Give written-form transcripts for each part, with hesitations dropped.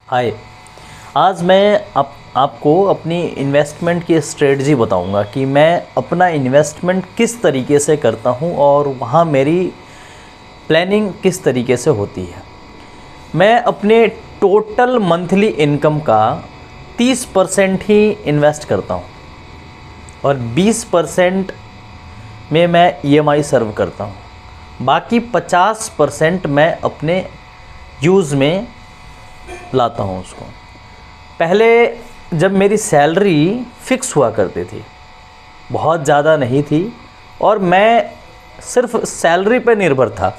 हाय। आज मैं आपको अपनी इन्वेस्टमेंट की स्ट्रेटजी बताऊंगा कि मैं अपना इन्वेस्टमेंट किस तरीके से करता हूं और वहां मेरी प्लानिंग किस तरीके से होती है। मैं अपने टोटल मंथली इनकम का 30% ही इन्वेस्ट करता हूं और 20% में मैं ईएमआई सर्व करता हूं। बाकी 50% मैं अपने यूज़ में लाता हूँ उसको। पहले जब मेरी सैलरी फिक्स हुआ करती थी, बहुत ज़्यादा नहीं थी और मैं सिर्फ सैलरी पर निर्भर था,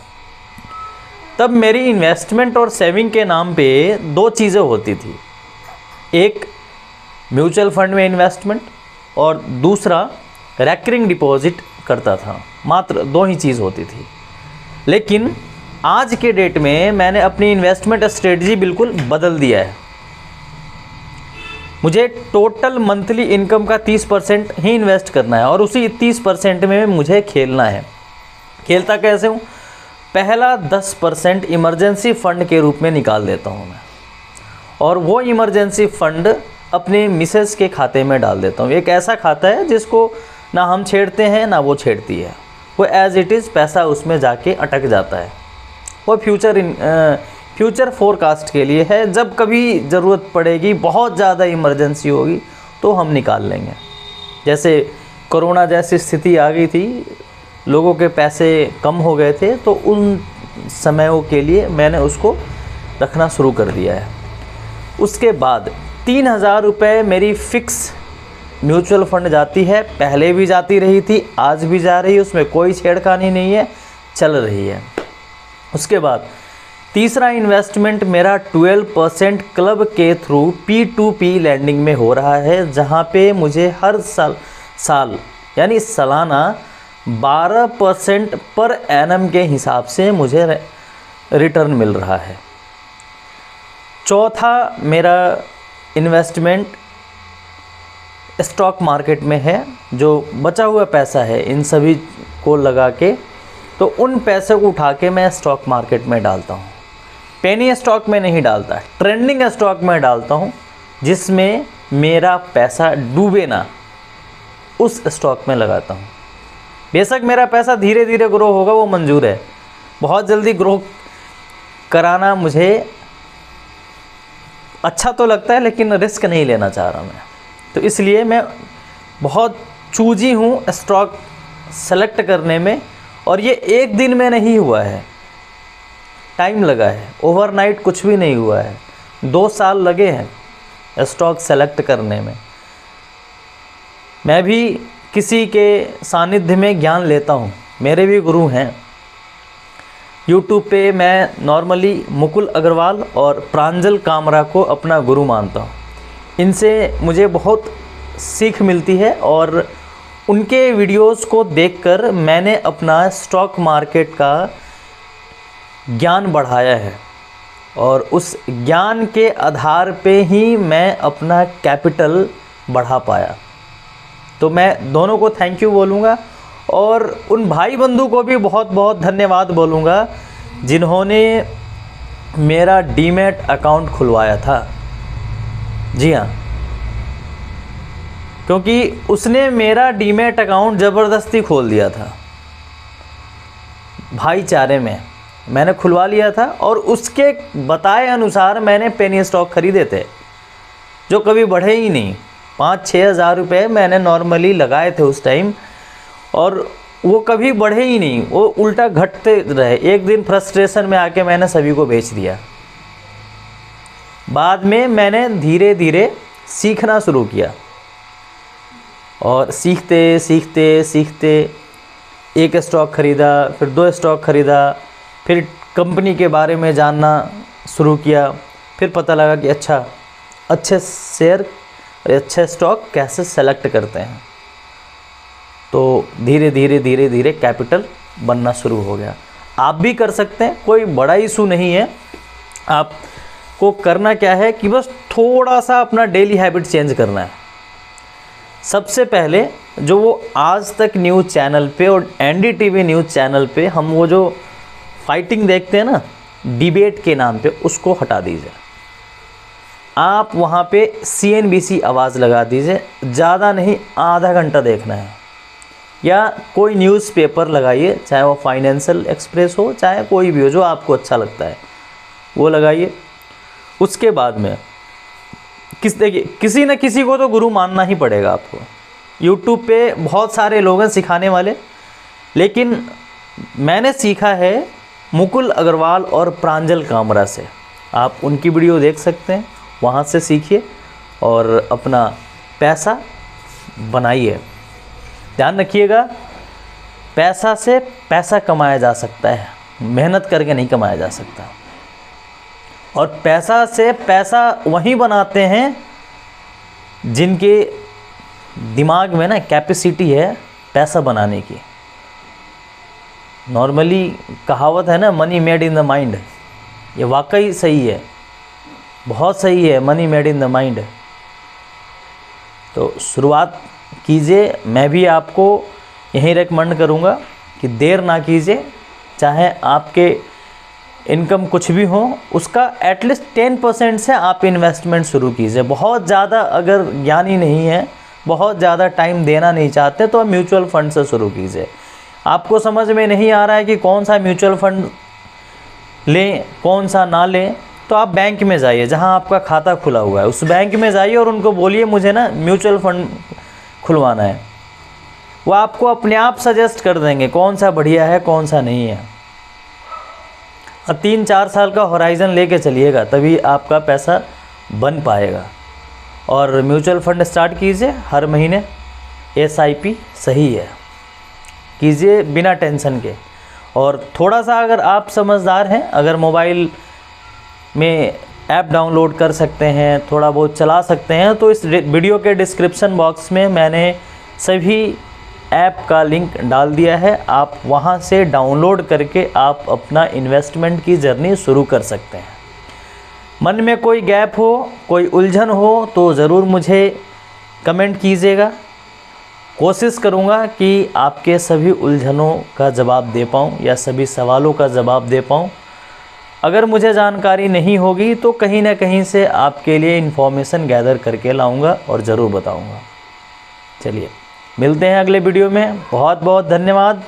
तब मेरी इन्वेस्टमेंट और सेविंग के नाम पे दो चीज़ें होती थी। एक म्यूचुअल फंड में इन्वेस्टमेंट और दूसरा रेकरिंग डिपॉजिट करता था। मात्र दो ही चीज़ होती थी। लेकिन आज के डेट में मैंने अपनी इन्वेस्टमेंट स्ट्रेटजी बिल्कुल बदल दिया है। मुझे टोटल मंथली इनकम का 30% ही इन्वेस्ट करना है और उसी 30% में मुझे खेलना है। खेलता कैसे हूँ? पहला 10% इमरजेंसी फ़ंड के रूप में निकाल देता हूँ मैं, और वो इमरजेंसी फ़ंड अपने मिसेस के खाते में डाल देता हूँ। एक ऐसा खाता है जिसको ना हम छेड़ते हैं ना वो छेड़ती है, वो एज़ इट इज़ पैसा उसमें जाके अटक जाता है। वो फ्यूचर फोरकास्ट के लिए है। जब कभी ज़रूरत पड़ेगी, बहुत ज़्यादा इमरजेंसी होगी तो हम निकाल लेंगे। जैसे कोरोना जैसी स्थिति आ गई थी, लोगों के पैसे कम हो गए थे, तो उन समयों के लिए मैंने उसको रखना शुरू कर दिया है। उसके बाद 3000 रुपये मेरी फ़िक्स म्यूचुअल फ़ंड जाती है। पहले भी जाती रही थी, आज भी जा रही है, उसमें कोई छेड़खानी नहीं है, चल रही है। उसके बाद तीसरा इन्वेस्टमेंट मेरा 12% क्लब के थ्रू P2P लैंडिंग में हो रहा है, जहां पे मुझे हर साल यानी सालाना 12% पर एनम के हिसाब से मुझे रिटर्न मिल रहा है। चौथा मेरा इन्वेस्टमेंट स्टॉक मार्केट में है। जो बचा हुआ पैसा है इन सभी को लगा के, तो उन पैसे को उठा के मैं स्टॉक मार्केट में डालता हूँ। पेनी स्टॉक में नहीं डालता, ट्रेंडिंग स्टॉक में डालता हूँ, जिसमें मेरा पैसा डूबे ना, उस स्टॉक में लगाता हूँ। बेशक मेरा पैसा धीरे धीरे ग्रो होगा, वो मंजूर है। बहुत जल्दी ग्रो कराना मुझे अच्छा तो लगता है, लेकिन रिस्क नहीं लेना चाह रहा मैं। तो इसलिए मैं बहुत चूजी हूँ स्टॉक सेलेक्ट करने में। और ये एक दिन में नहीं हुआ है, टाइम लगा है। ओवरनाइट कुछ भी नहीं हुआ है, 2 साल लगे हैं स्टॉक सेलेक्ट करने में। मैं भी किसी के सानिध्य में ज्ञान लेता हूँ, मेरे भी गुरु हैं। यूट्यूब पे मैं नॉर्मली मुकुल अग्रवाल और प्रांजल कामरा को अपना गुरु मानता हूँ। इनसे मुझे बहुत सीख मिलती है और उनके वीडियोस को देखकर मैंने अपना स्टॉक मार्केट का ज्ञान बढ़ाया है और उस ज्ञान के आधार पे ही मैं अपना कैपिटल बढ़ा पाया। तो मैं दोनों को थैंक यू बोलूँगा और उन भाई बंधु को भी बहुत बहुत धन्यवाद बोलूँगा जिन्होंने मेरा डीमैट अकाउंट खुलवाया था। जी हाँ, क्योंकि उसने मेरा डीमैट अकाउंट ज़बरदस्ती खोल दिया था। भाईचारे में मैंने खुलवा लिया था और उसके बताए अनुसार मैंने पेनी स्टॉक खरीदे थे, जो कभी बढ़े ही नहीं। 5-6 हज़ार रुपये मैंने नॉर्मली लगाए थे उस टाइम, और वो कभी बढ़े ही नहीं, वो उल्टा घटते रहे। एक दिन फ्रस्ट्रेशन में आके मैंने सभी को बेच दिया। बाद में मैंने धीरे धीरे सीखना शुरू किया और सीखते सीखते सीखते एक स्टॉक ख़रीदा, फिर 2 स्टॉक ख़रीदा, फिर कंपनी के बारे में जानना शुरू किया। फिर पता लगा कि अच्छा, अच्छे शेयर, अच्छे स्टॉक कैसे सेलेक्ट करते हैं। तो धीरे धीरे धीरे धीरे कैपिटल बनना शुरू हो गया। आप भी कर सकते हैं, कोई बड़ा इशू नहीं है। आपको करना क्या है कि बस थोड़ा सा अपना डेली हैबिट चेंज करना है। सबसे पहले जो वो आज तक न्यूज़ चैनल पे और NDTV न्यूज़ चैनल पे हम वो जो फाइटिंग देखते हैं ना, डिबेट के नाम पे, उसको हटा दीजिए। आप वहाँ पे CNBC आवाज़ लगा दीजिए, ज़्यादा नहीं आधा घंटा देखना है, या कोई न्यूज़पेपर लगाइए, चाहे वो फाइनेंशियल एक्सप्रेस हो चाहे कोई भी हो जो आपको अच्छा लगता है वो लगाइए। उसके बाद में देखिए किसी न किसी को तो गुरु मानना ही पड़ेगा आपको। यूट्यूब पे बहुत सारे लोग हैं सिखाने वाले, लेकिन मैंने सीखा है मुकुल अग्रवाल और प्रांजल कामरा से। आप उनकी वीडियो देख सकते हैं, वहाँ से सीखिए और अपना पैसा बनाइए। ध्यान रखिएगा, पैसा से पैसा कमाया जा सकता है, मेहनत करके नहीं कमाया जा सकता। और पैसा से पैसा वही बनाते हैं जिनके दिमाग में ना कैपेसिटी है पैसा बनाने की। नॉर्मली कहावत है ना, money made in the mind, ये वाकई सही है, बहुत सही है, money made in the mind. तो शुरुआत कीजिए। मैं भी आपको यही रेकमेंड करूँगा कि देर ना कीजिए, चाहे आपके इनकम कुछ भी हो उसका एटलीस्ट 10% से आप इन्वेस्टमेंट शुरू कीजिए। बहुत ज़्यादा अगर ज्ञानी नहीं है, बहुत ज़्यादा टाइम देना नहीं चाहते तो आप म्यूचुअल फंड से शुरू कीजिए। आपको समझ में नहीं आ रहा है कि कौन सा म्यूचुअल फंड लें कौन सा ना लें, तो आप बैंक में जाइए जहां आपका खाता खुला हुआ है, उस बैंक में जाइए और उनको बोलिए मुझे ना म्यूचुअल फंड खुलवाना है। वो आपको अपने आप सजेस्ट कर देंगे कौन सा बढ़िया है कौन सा नहीं है। और 3-4 साल का होराइज़न लेके चलिएगा, तभी आपका पैसा बन पाएगा। और म्यूचुअल फंड स्टार्ट कीजिए, हर महीने SIP सही है, कीजिए बिना टेंशन के। और थोड़ा सा अगर आप समझदार हैं, अगर मोबाइल में ऐप डाउनलोड कर सकते हैं, थोड़ा बहुत चला सकते हैं, तो इस वीडियो के डिस्क्रिप्शन बॉक्स में मैंने सभी ऐप का लिंक डाल दिया है। आप वहां से डाउनलोड करके आप अपना इन्वेस्टमेंट की जर्नी शुरू कर सकते हैं। मन में कोई गैप हो, कोई उलझन हो तो ज़रूर मुझे कमेंट कीजिएगा। कोशिश करूँगा कि आपके सभी उलझनों का जवाब दे पाऊँ या सभी सवालों का जवाब दे पाऊँ। अगर मुझे जानकारी नहीं होगी तो कहीं ना कहीं से आपके लिए इन्फॉर्मेशन गैदर करके लाऊंगा और ज़रूर बताऊंगा। चलिए मिलते हैं अगले वीडियो में। बहुत बहुत धन्यवाद।